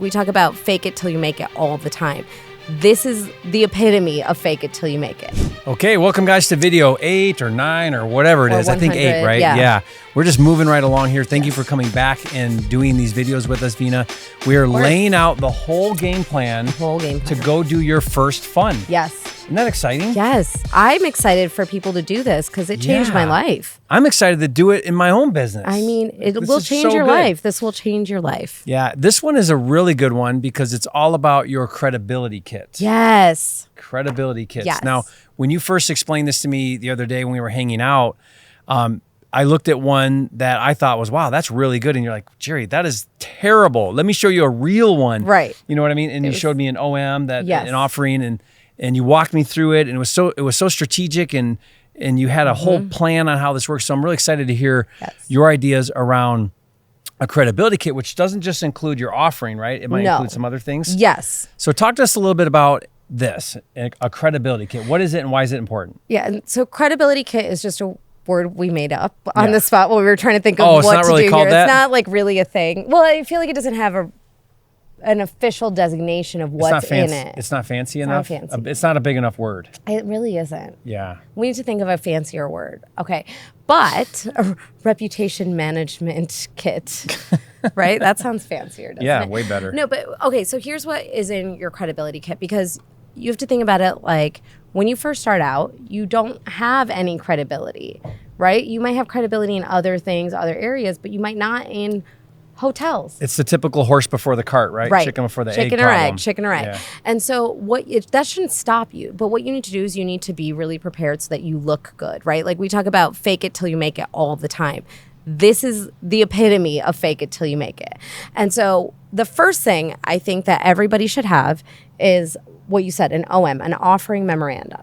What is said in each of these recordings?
We talk about fake it till you make it all the time. This is the epitome of fake it till you make it. Okay, welcome guys to video 8 or 9 or whatever it is. I think 8, right? Yeah. We're just moving right along here. Thank you for coming back and doing these videos with us, Veena. We are laying out the whole game plan to go do your first fund. Yes. Isn't that exciting? Yes. I'm excited for people to do this because it changed my life. I'm excited to do it in my own business. I mean, it will change your life. This will change your life. Yeah, this one is a really good one because it's all about your credibility kit. Yes. Credibility kits. Yes. Now, when you first explained this to me the other day when we were hanging out, I looked at one that I thought was, wow, that's really good. And you're like, Jerry, that is terrible. Let me show you a real one. Right. You know what I mean? And you showed me an OM, an offering, and you walked me through it. And it was so strategic, and you had a whole plan on how this works. So I'm really excited to hear your ideas around a credibility kit, which doesn't just include your offering, right? It might include some other things. Yes. So talk to us a little bit about this, a credibility kit. What is it and why is it important? Yeah. And so credibility kit is just a word we made up on the spot when we were trying to think of what to really do called here. that? It's not like really a thing. Well, I feel like it doesn't have an official designation of what's in it. It's not fancy enough? Not fancy. It's not a big enough word. It really isn't. Yeah. We need to think of a fancier word. Okay. But a reputation management kit, right? That sounds fancier, doesn't it? Yeah, way better. No, but okay, so here's what is in your credibility kit, because you have to think about it like when you first start out, you don't have any credibility, right? You might have credibility in other things, other areas, but you might not in hotels. It's the typical horse before the cart, right? Right. Chicken before the egg Chicken or problem. egg, chicken or egg. Yeah. And so that shouldn't stop you. But what you need to do is you need to be really prepared so that you look good, right? Like we talk about fake it till you make it all the time. This is the epitome of fake it till you make it. And so the first thing I think that everybody should have is what you said, an OM, an offering memorandum.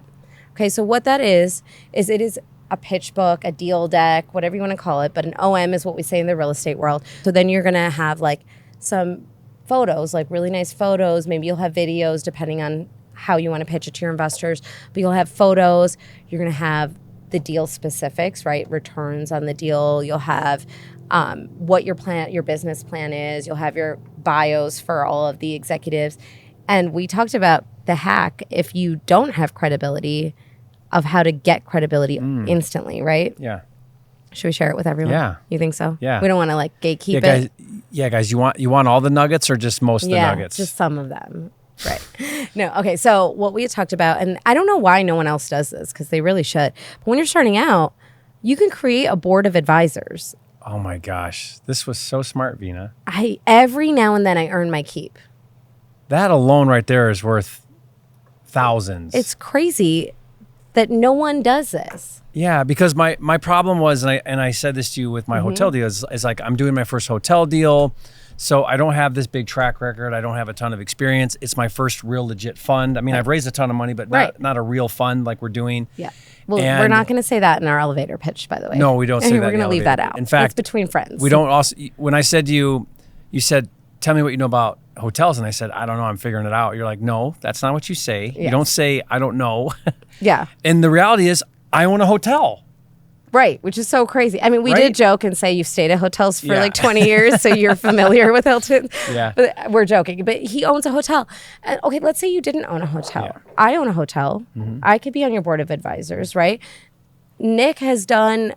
Okay, so what that is it is a pitch book, a deal deck, whatever you want to call it, but an OM is what we say in the real estate world. So then you're going to have like some photos, like really nice photos. Maybe you'll have videos depending on how you want to pitch it to your investors, but you'll have photos. You're going to have the deal specifics, right? Returns on the deal. You'll have what your business plan is. You'll have your bios for all of the executives. And we talked about the hack if you don't have credibility of how to get credibility instantly, right? Yeah. Should we share it with everyone? Yeah. You think so? Yeah. We don't want to like gatekeep guys, it. Yeah, guys, you want all the nuggets or just most of the nuggets? Just some of them. Right. No. Okay. So what we had talked about, and I don't know why no one else does this because they really should. But when you're starting out, you can create a board of advisors. Oh my gosh. This was so smart, Veena. Every now and then I earn my keep. That alone right there is worth thousands. It's crazy that no one does this. Yeah, because my problem was, and I said this to you with my hotel deal, is like I'm doing my first hotel deal, so I don't have this big track record. I don't have a ton of experience. It's my first real legit fund. I mean, I've raised a ton of money, but not a real fund like we're doing. Yeah. Well, we're not going to say that in our elevator pitch, by the way. No, we don't say that. We're going to leave that out. In fact, it's between friends. We don't also. When I said to you, you said, "Tell me what you know about hotels," and I said, "I don't know. I'm figuring it out." You're like, "No, that's not what you say. Yes. You don't say I don't know." Yeah. And the reality is, I own a hotel. Right, which is so crazy. I mean, we did joke and say you've stayed at hotels for like 20 years, so you're familiar with Hilton. Yeah. But we're joking. But he owns a hotel. And okay, let's say you didn't own a hotel. Yeah. I own a hotel. I could be on your board of advisors, right? Nick has done,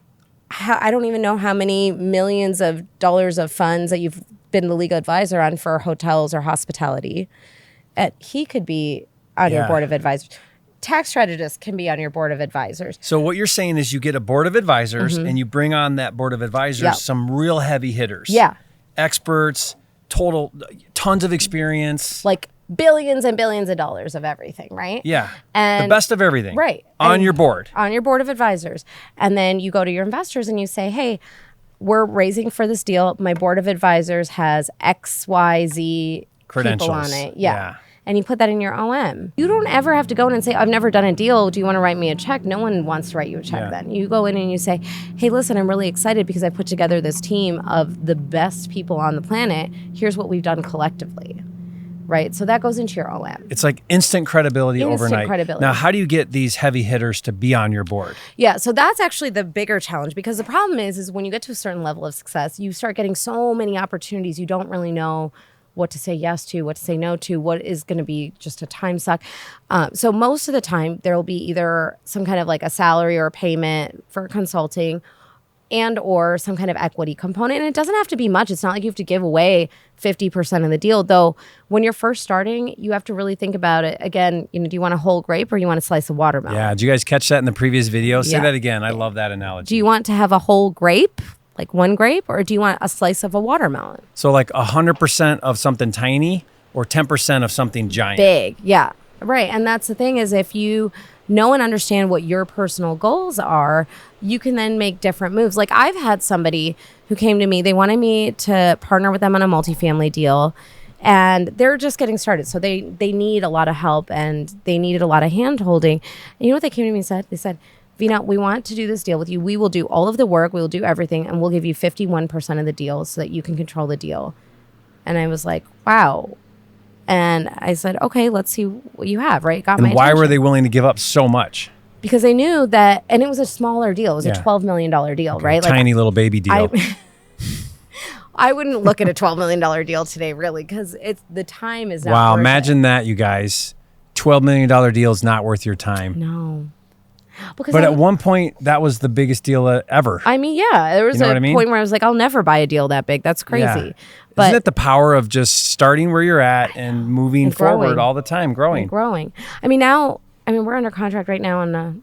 I don't even know how many millions of dollars of funds that you've been the legal advisor on for hotels or hospitality. He could be on your board of advisors. Tax strategists can be on your board of advisors. So what you're saying is you get a board of advisors and you bring on that board of advisors some real heavy hitters. Yeah. Experts, tons of experience. Like billions and billions of dollars of everything, right? Yeah. And the best of everything. Right. On your board. On your board of advisors. And then you go to your investors and you say, hey, we're raising for this deal. My board of advisors has XYZ credentials people on it. Yeah. And you put that in your OM. You don't ever have to go in and say, I've never done a deal. Do you want to write me a check? No one wants to write you a check then. You go in and you say, hey, listen, I'm really excited because I put together this team of the best people on the planet. Here's what we've done collectively. Right? So that goes into your OM. It's like instant credibility overnight. Credibility. Now, how do you get these heavy hitters to be on your board? Yeah, so that's actually the bigger challenge because the problem is when you get to a certain level of success, you start getting so many opportunities, you don't really know what to say yes to, what to say no to, what is going to be just a time suck. So most of the time there will be either some kind of like a salary or a payment for consulting and or some kind of equity component. And it doesn't have to be much. It's not like you have to give away 50% of the deal. Though when you're first starting, you have to really think about it. Again, do you want a whole grape or you want a slice of watermelon? Yeah. Did you guys catch that in the previous video? Say that again. I love that analogy. Do you want to have a whole grape, like one grape, or do you want a slice of a watermelon? So like 100% of something tiny or 10% of something giant? Big. Yeah. Right. And that's the thing is if you know and understand what your personal goals are, you can then make different moves. Like I've had somebody who came to me, they wanted me to partner with them on a multifamily deal and they're just getting started. So they need a lot of help and they needed a lot of hand holding. And you know what they came to me and said? They said, Veena, we want to do this deal with you. We will do all of the work. We will do everything. And we'll give you 51% of the deal so that you can control the deal. And I was like, wow. And I said, okay, let's see what you have, right? And why were they willing to give up so much? Because they knew that, and it was a smaller deal. It was a $12 million deal, okay, right? Tiny little baby deal. I wouldn't look at a $12 million deal today, really, because the time is not wow, worth imagine that, you guys. $12 million deal is not worth your time. No. But at one point, that was the biggest deal ever. I mean, yeah. There was a point where I was like, I'll never buy a deal that big. That's crazy. Yeah. But isn't it the power of just starting where you're at and moving forward all the time, growing? I mean, now, we're under contract right now on a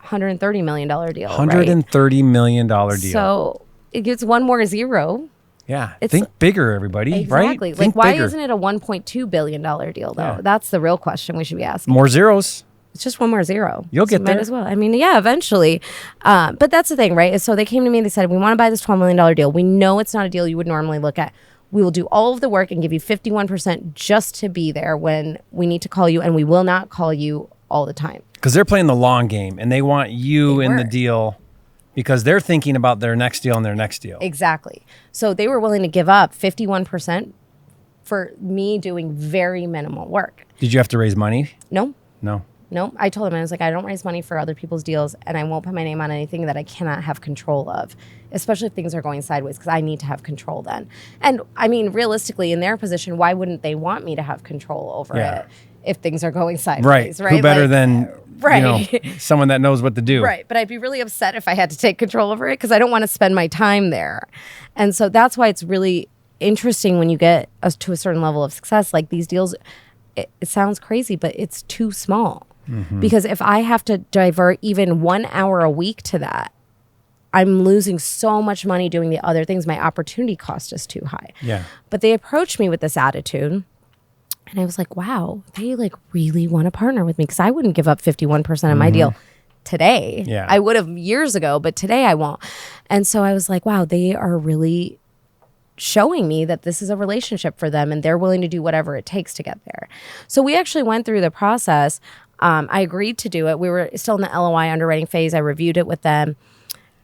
$130 million deal. $130 million deal. So it gets one more zero. Yeah. Think bigger, everybody. Exactly. Right? Like, why isn't it a $1.2 billion deal, though? Yeah. That's the real question we should be asking. More zeros. It's just one more zero. You'll get there. Might as well. I mean, yeah, eventually. But that's the thing, right? So they came to me and they said, we want to buy this $12 million deal. We know it's not a deal you would normally look at. We will do all of the work and give you 51% just to be there when we need to call you, and we will not call you all the time. Because they're playing the long game and they want you in the deal because they're thinking about their next deal and their next deal. Exactly. So they were willing to give up 51% for me doing very minimal work. Did you have to raise money? No. No, I told him, I was like, I don't raise money for other people's deals and I won't put my name on anything that I cannot have control of, especially if things are going sideways, because I need to have control then. And I mean, realistically, in their position, why wouldn't they want me to have control over it if things are going sideways, right? Who better than someone that knows what to do? Right, but I'd be really upset if I had to take control over it because I don't want to spend my time there. And so that's why it's really interesting when you get to a certain level of success, like these deals, it sounds crazy, but it's too small. Mm-hmm. Because if I have to divert even 1 hour a week to that, I'm losing so much money doing the other things. My opportunity cost is too high. Yeah. But they approached me with this attitude. And I was like, wow, they like really want to partner with me because I wouldn't give up 51% of my deal today. Yeah. I would have years ago, but today I won't. And so I was like, wow, they are really showing me that this is a relationship for them and they're willing to do whatever it takes to get there. So we actually went through the process. I agreed to do it. We were still in the LOI underwriting phase. I reviewed it with them.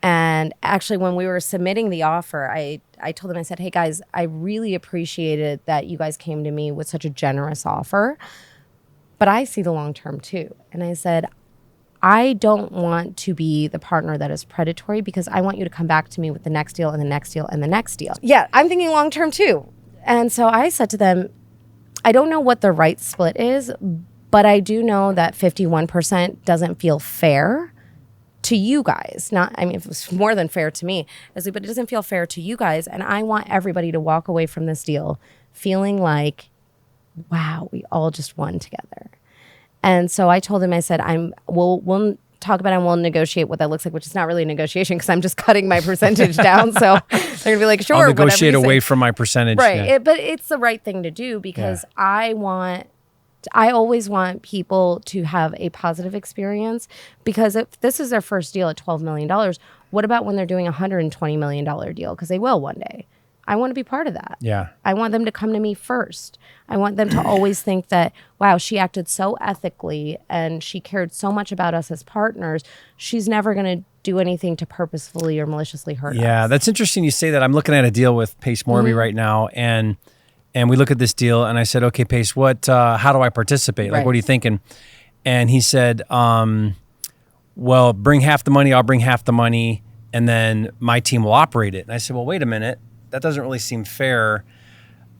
And actually, when we were submitting the offer, I told them, I said, hey, guys, I really appreciated that you guys came to me with such a generous offer. But I see the long term, too. And I said, I don't want to be the partner that is predatory because I want you to come back to me with the next deal and the next deal and the next deal. Yeah, I'm thinking long term, too. And so I said to them, I don't know what the right split is, but I do know that 51% doesn't feel fair to you guys. If it was more than fair to me, but it doesn't feel fair to you guys. And I want everybody to walk away from this deal feeling like, wow, we all just won together. And so I told him, I said, we'll talk about it and we'll negotiate what that looks like, which is not really a negotiation because I'm just cutting my percentage down. So they're gonna be like, sure, I'll negotiate away from my percentage. Right. Yeah. But it's the right thing to do because I always want people to have a positive experience because if this is their first deal at $12 million, what about when they're doing a $120 million deal? Because they will one day. I want to be part of that. Yeah. I want them to come to me first. I want them to always think that, wow, she acted so ethically and she cared so much about us as partners. She's never going to do anything to purposefully or maliciously hurt us. Yeah, that's interesting you say that. I'm looking at a deal with Pace Morby right now and we look at this deal and I said, okay, Pace, how do I participate? Like, what are you thinking? And he said, well, bring half the money, I'll bring half the money, and then my team will operate it. And I said, well, wait a minute. That doesn't really seem fair.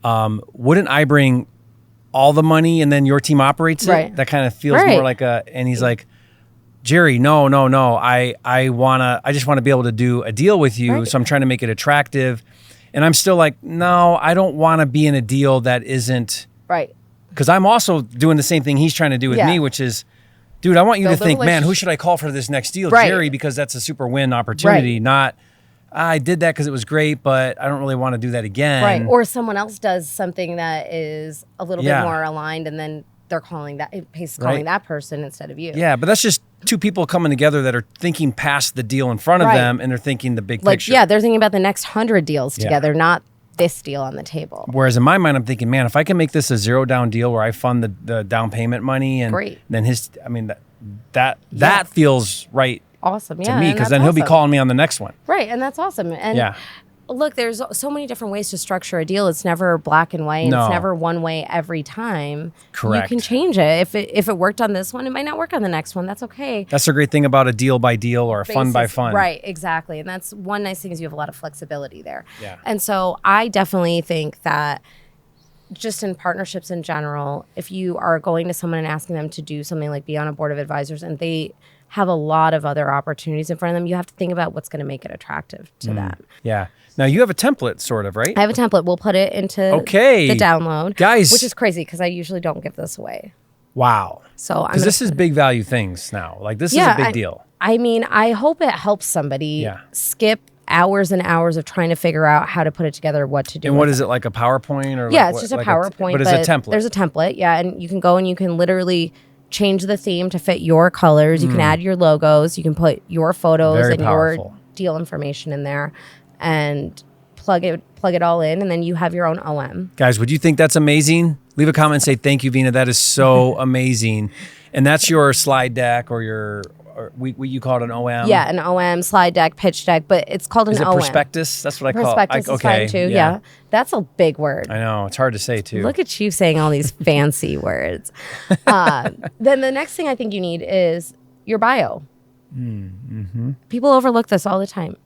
wouldn't I bring all the money and then your team operates it? Right. That kind of feels more like and he's like, Jerry, no. I just want to be able to do a deal with you. So I'm trying to make it attractive. And I'm still like, no, I don't want to be in a deal that isn't. Right. Because I'm also doing the same thing he's trying to do with me, which is, dude, I want you to think, man, who should I call for this next deal? Jerry, because that's a super win opportunity, not, I did that because it was great, but I don't really want to do that again. Right. Or someone else does something that is a little bit more aligned, and then they're calling that person instead of you. Yeah, but that's just two people coming together that are thinking past the deal in front of them, and they're thinking the big picture. Yeah, they're thinking about the next 100 deals together, not this deal on the table. Whereas in my mind, I'm thinking, man, if I can make this a zero down deal where I fund the down payment money, and then that feels right. Awesome, to me, because then he'll be calling me on the next one. Right, and that's awesome. And look, there's so many different ways to structure a deal. It's never black and white. No. It's never one way every time. Correct. You can change it. If it worked on this one, it might not work on the next one. That's okay. That's the great thing about a deal by deal or a fund by fund. Right, exactly. And that's one nice thing is you have a lot of flexibility there. Yeah. And so I definitely think that just in partnerships in general, if you are going to someone and asking them to do something like be on a board of advisors and they have a lot of other opportunities in front of them, you have to think about what's going to make it attractive to them. Yeah. Now you have a template, sort of, right? I have a template. We'll put it into the download. Guys. Which is crazy because I usually don't give this away. Wow. So because this is big value things now. Like this is a big deal. I mean, I hope it helps somebody skip hours and hours of trying to figure out how to put it together, what to do. And what is it, like a PowerPoint? Or it's just a PowerPoint. But it's a template. There's a template, and you can go and you can literally change the theme to fit your colors. You can add your logos. You can put your photos and your deal information in there and plug it all in, and then you have your own OM. Guys, would you think that's amazing? Leave a comment and say, thank you, Veena. That is so amazing. And that's your slide deck or your... you call it an OM? Yeah, an OM, slide deck, pitch deck, but it's called an OM. Prospectus? That's what I call it. Prospectus is fine too, yeah. That's a big word. I know, it's hard to say too. Look at you saying all these fancy words. Then the next thing I think you need is your bio. Mm-hmm. People overlook this all the time.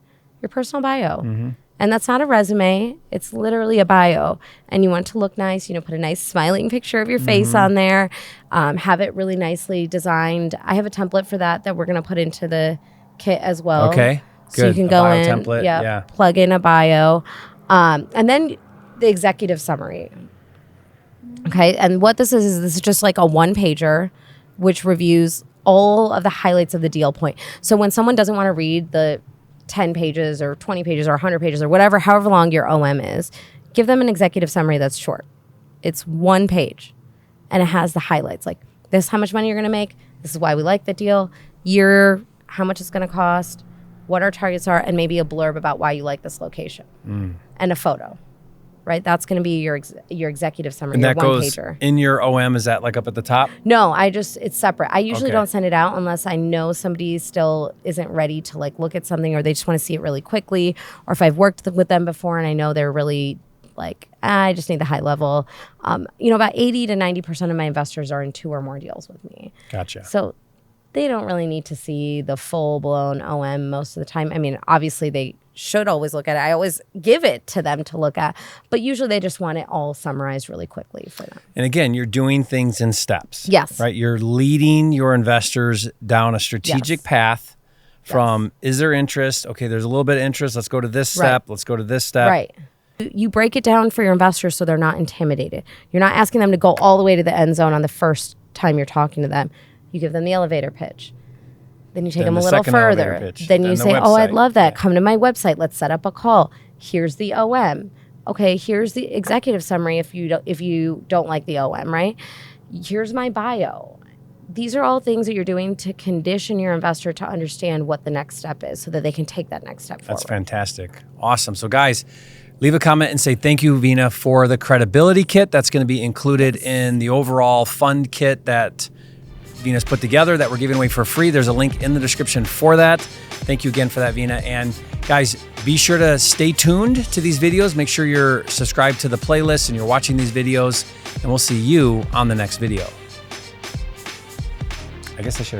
Your personal bio. Mm-hmm. And that's not a resume. It's literally a bio. And you want to look nice, put a nice smiling picture of your face on there. Have it really nicely designed. I have a template for that we're going to put into the kit as well. Okay, good. So you can go in, template. Plug in a bio. And then the executive summary. Okay, and what this is just like a one-pager, which reviews all of the highlights of the deal point. So when someone doesn't want to read the 10 pages or 20 pages or 100 pages or however long your OM is, give them an executive summary that's short. It's one page and it has the highlights. Like, this is how much money you're going to make. This is why we like the deal. How much it's going to cost, what our targets are, and maybe a blurb about why you like this location and a photo. Right? That's going to be your executive summary, and that your goes one-pager. In your OM, is that like up at the top? No, it's separate. I usually don't send it out unless I know somebody still isn't ready to like look at something, or they just want to see it really quickly, or if I've worked with them before and I know they're really like, I just need the high level. About 80 to 90% of my investors are in 2 or more deals with me. Gotcha. So they don't really need to see the full-blown OM most of the time. I mean, obviously they should always look at it. I always give it to them to look at, but usually they just want it all summarized really quickly for them. And again, you're doing things in steps. Yes. Right? You're leading your investors down a strategic path from, is there interest? Okay, there's a little bit of interest. Let's go to this step. Let's go to this step. Right. You break it down for your investors so they're not intimidated. You're not asking them to go all the way to the end zone on the first time you're talking to them. You give them the elevator pitch. Then you take them a little further. Then you say, oh, I'd love that. Come to my website. Let's set up a call. Here's the OM. Okay, here's the executive summary if you don't like the OM, right? Here's my bio. These are all things that you're doing to condition your investor to understand what the next step is so that they can take that next step forward. That's fantastic. Awesome. So guys, leave a comment and say thank you, Veena, for the credibility kit. That's going to be included in the overall fund kit that Veena's put together that we're giving away for free. There's a link in the description for that. Thank you again for that, Veena. And guys, be sure to stay tuned to these videos. Make sure you're subscribed to the playlist and you're watching these videos, and we'll see you on the next video. I guess I should